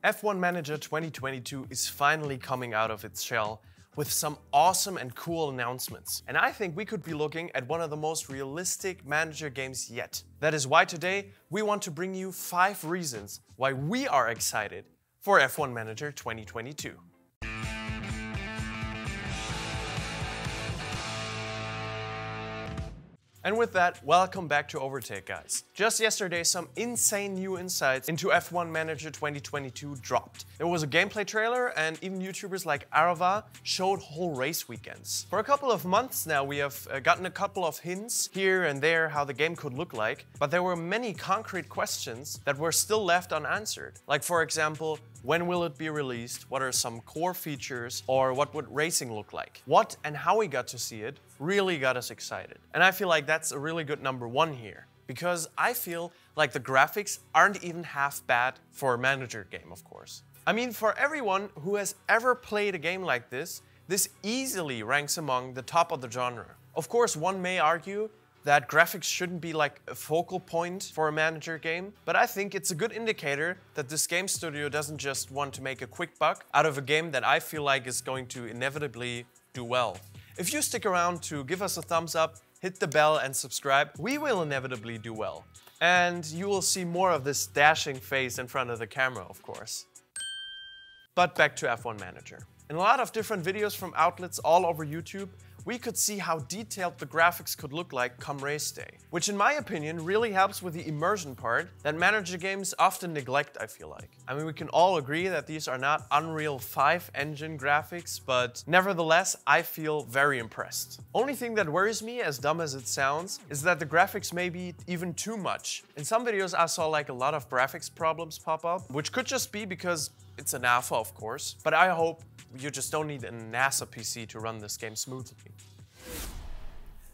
F1 Manager 2022 is finally coming out of its shell with some awesome and cool announcements. And I think we could be looking at one of the most realistic manager games yet. That is why today we want to bring you 5 reasons why we are excited for F1 Manager 2022. And with that, welcome back to Overtake, guys. Just yesterday, some insane new insights into F1 Manager 2022 dropped. There was a gameplay trailer, and even YouTubers like Arava showed whole race weekends. For a couple of months now, we have gotten a couple of hints here and there how the game could look like, but there were many concrete questions that were still left unanswered. Like, for example, when will it be released? What are some core features? Or what would racing look like? What and how we got to see it really got us excited. And I feel like that's a really good number 1 here. Because I feel like the graphics aren't even half bad for a manager game, of course. I mean, for everyone who has ever played a game like this easily ranks among the top of the genre. Of course, one may argue that graphics shouldn't be like a focal point for a manager game, but I think it's a good indicator that this game studio doesn't just want to make a quick buck out of a game that I feel like is going to inevitably do well. If you stick around to give us a thumbs up, hit the bell and subscribe, we will inevitably do well. And you will see more of this dashing face in front of the camera, of course. But back to F1 Manager. In a lot of different videos from outlets all over YouTube, we could see how detailed the graphics could look like come race day. Which in my opinion really helps with the immersion part that manager games often neglect, I feel like. I mean, we can all agree that these are not Unreal 5 engine graphics, but nevertheless, I feel very impressed. Only thing that worries me, as dumb as it sounds, is that the graphics may be even too much. In some videos I saw like a lot of graphics problems pop up, which could just be because it's an alpha, of course, but I hope you just don't need a NASA PC to run this game smoothly.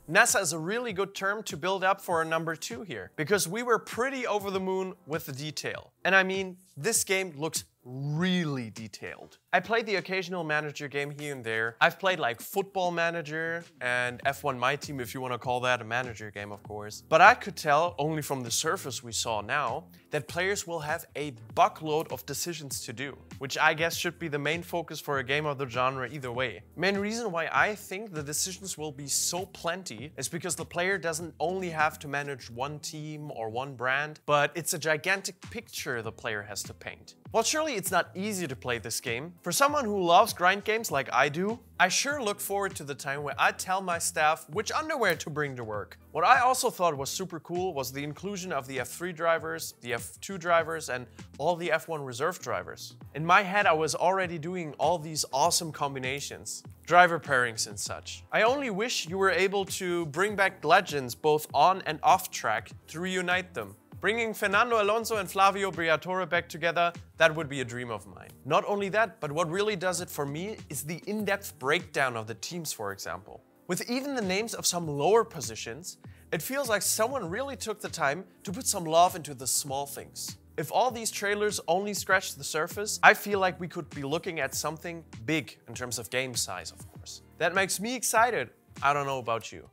NASA is a really good term to build up for a number 2 here, because we were pretty over the moon with the detail. And I mean, this game looks really detailed. I played the occasional manager game here and there. I've played like Football Manager and F1 My Team, if you want to call that a manager game, of course. But I could tell, only from the surface we saw now, that players will have a buckload of decisions to do, which I guess should be the main focus for a game of the genre either way. Main reason why I think the decisions will be so plenty is because the player doesn't only have to manage one team or one brand, but it's a gigantic picture the player has to paint. Well, surely it's not easy to play this game. For someone who loves grind games like I do, I sure look forward to the time where I tell my staff which underwear to bring to work. What I also thought was super cool was the inclusion of the F3 drivers, the F2 drivers, and all the F1 reserve drivers. In my head, I was already doing all these awesome combinations, driver pairings and such. I only wish you were able to bring back legends both on and off track to reunite them. Bringing Fernando Alonso and Flavio Briatore back together, that would be a dream of mine. Not only that, but what really does it for me is the in-depth breakdown of the teams, for example. With even the names of some lower positions, it feels like someone really took the time to put some love into the small things. If all these trailers only scratch the surface, I feel like we could be looking at something big in terms of game size, of course. That makes me excited. I don't know about you.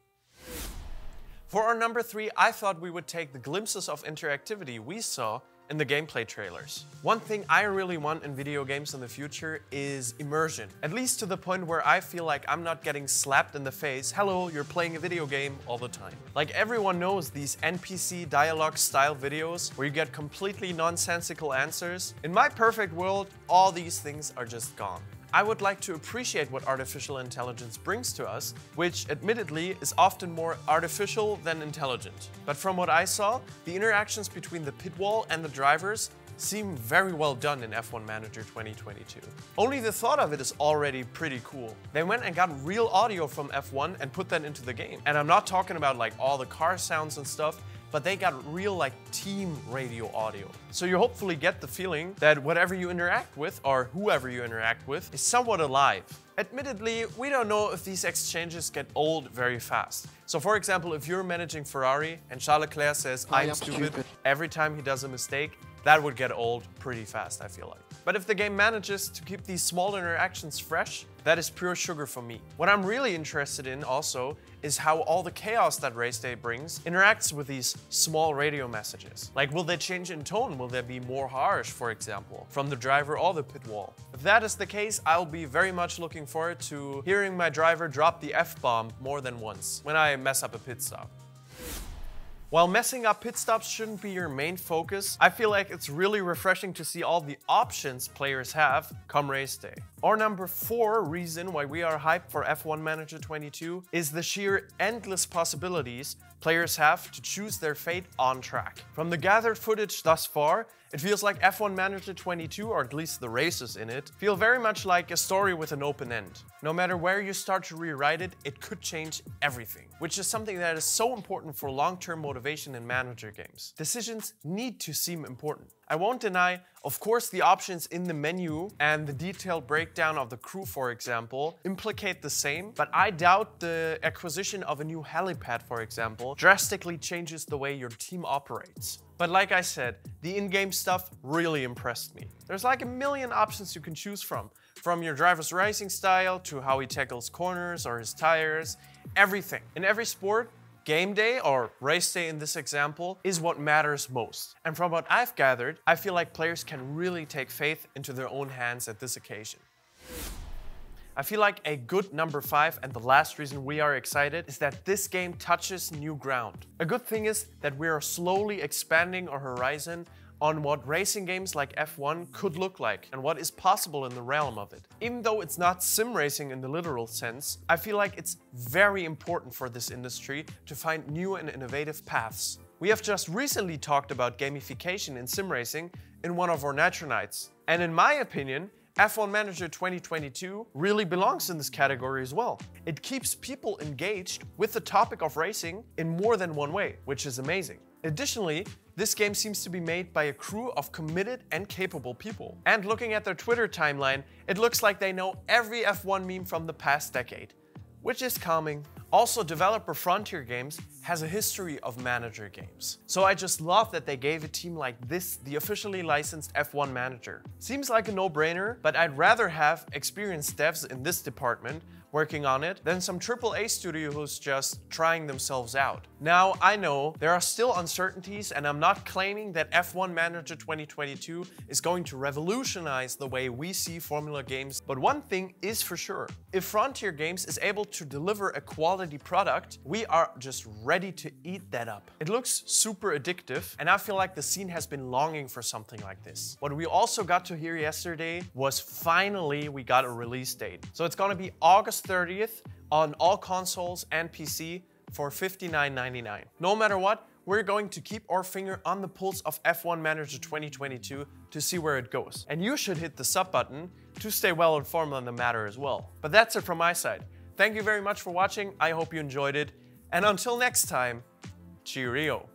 For our number 3, I thought we would take the glimpses of interactivity we saw in the gameplay trailers. One thing I really want in video games in the future is immersion. At least to the point where I feel like I'm not getting slapped in the face, hello, you're playing a video game, all the time. Like everyone knows these NPC dialogue style videos where you get completely nonsensical answers. In my perfect world, all these things are just gone. I would like to appreciate what artificial intelligence brings to us, which admittedly is often more artificial than intelligent. But from what I saw, the interactions between the pit wall and the drivers seem very well done in F1 Manager 2022. Only the thought of it is already pretty cool. They went and got real audio from F1 and put that into the game. And I'm not talking about like all the car sounds and stuff, but they got real like team radio audio. So you hopefully get the feeling that whatever you interact with or whoever you interact with is somewhat alive. Admittedly, we don't know if these exchanges get old very fast. So for example, if you're managing Ferrari and Charles Leclerc says, "I'm stupid," every time he does a mistake, That would get old pretty fast, I feel like. But if the game manages to keep these small interactions fresh, that is pure sugar for me. What I'm really interested in also is how all the chaos that race day brings interacts with these small radio messages. Like, will they change in tone? Will they be more harsh, for example, from the driver or the pit wall? If that is the case, I'll be very much looking forward to hearing my driver drop the F-bomb more than once when I mess up a pit stop. While messing up pit stops shouldn't be your main focus, I feel like it's really refreshing to see all the options players have come race day. Our number 4 reason why we are hyped for F1 Manager 22 is the sheer endless possibilities players have to choose their fate on track. From the gathered footage thus far, it feels like F1 Manager 22, or at least the races in it, feel very much like a story with an open end. No matter where you start to rewrite it, it could change everything, which is something that is so important for long-term motivation in manager games. Decisions need to seem important. I won't deny, of course, the options in the menu and the detailed breakdown of the crew, for example, implicate the same, but I doubt the acquisition of a new helipad, for example, drastically changes the way your team operates. But like I said, the in-game stuff really impressed me. There's like a million options you can choose from your driver's racing style to how he tackles corners or his tires, everything. In every sport, game day, or race day in this example, is what matters most. And from what I've gathered, I feel like players can really take faith into their own hands at this occasion. I feel like a good number 5, and the last reason we are excited, is that this game touches new ground. A good thing is that we are slowly expanding our horizon on what racing games like F1 could look like and what is possible in the realm of it. Even though it's not sim racing in the literal sense, I feel like it's very important for this industry to find new and innovative paths. We have just recently talked about gamification in sim racing in one of our Nitro Nights, and in my opinion, F1 Manager 2022 really belongs in this category as well. It keeps people engaged with the topic of racing in more than one way, which is amazing. Additionally, this game seems to be made by a crew of committed and capable people. And looking at their Twitter timeline, it looks like they know every F1 meme from the past decade, which is calming. Also, developer Frontier Games has a history of manager games. So I just love that they gave a team like this the officially licensed F1 manager. Seems like a no-brainer, but I'd rather have experienced devs in this department working on it than some AAA studio who's just trying themselves out. Now, I know there are still uncertainties, and I'm not claiming that F1 Manager 2022 is going to revolutionize the way we see Formula games, but one thing is for sure. If Frontier Games is able to deliver a quality product, we are just ready to eat that up. It looks super addictive, and I feel like the scene has been longing for something like this. What we also got to hear yesterday was finally we got a release date. So it's gonna be August 30th on all consoles and PC for $59.99. No matter what, we're going to keep our finger on the pulse of F1 Manager 2022 to see where it goes. And you should hit the sub button to stay well informed on the matter as well. But that's it from my side. Thank you very much for watching. I hope you enjoyed it. And until next time, cheerio.